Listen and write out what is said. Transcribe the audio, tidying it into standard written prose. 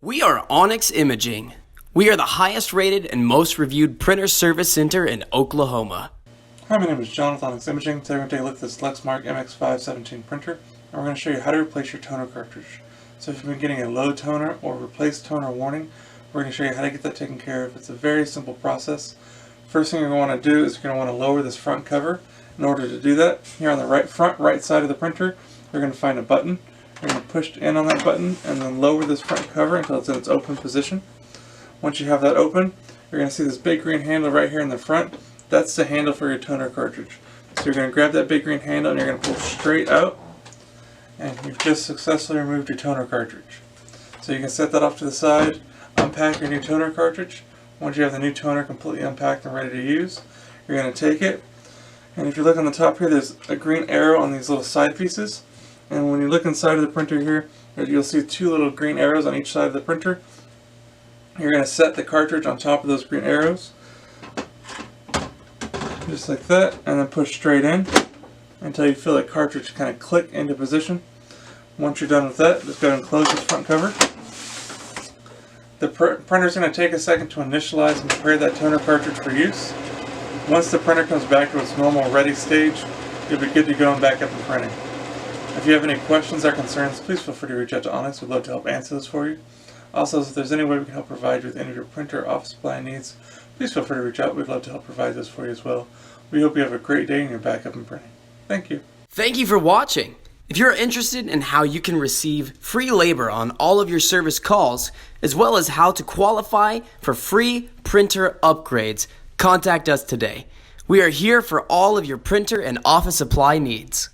We are Onyx Imaging. We are the highest rated and most reviewed printer service center in Oklahoma. Hi, my name is John with Onyx Imaging. Today we're going to take a look at this Lexmark MX517 printer, and we're going to show you how to replace your toner cartridge. So if you've been getting a low toner or replace toner warning, we're going to show you how to get that taken care of. It's a very simple process. First thing you're going to want to do is you're going to want to lower this front cover. In order to do that, here on the front right side of the printer, you're going to find a button. You're going to push in on that button and then lower this front cover until it's in its open position. Once you have that open, you're going to see this big green handle right here in the front. That's the handle for your toner cartridge. So you're going to grab that big green handle and you're going to pull straight out, and you've just successfully removed your toner cartridge. So you can set that off to the side, unpack your new toner cartridge. Once you have the new toner completely unpacked and ready to use, you're going to take it, and if you look on the top here, there's a green arrow on these little side pieces. And when you look inside of the printer here, you'll see two little green arrows on each side of the printer. You're going to set the cartridge on top of those green arrows, just like that, and then push straight in until you feel the cartridge kind of click into position. Once you're done with that, just go ahead and close this front cover. The printer is going to take a second to initialize and prepare that toner cartridge for use. Once the printer comes back to its normal ready stage, you'll be good to go and back up and printing. If you have any questions or concerns, please feel free to reach out to Onyx. We'd love to help answer those for you. Also, if there's any way we can help provide you with any of your printer or office supply needs, please feel free to reach out. We'd love to help provide those for you as well. We hope you have a great day and you're back up and printing. Thank you. Thank you for watching. If you're interested in how you can receive free labor on all of your service calls, as well as how to qualify for free printer upgrades, contact us today. We are here for all of your printer and office supply needs.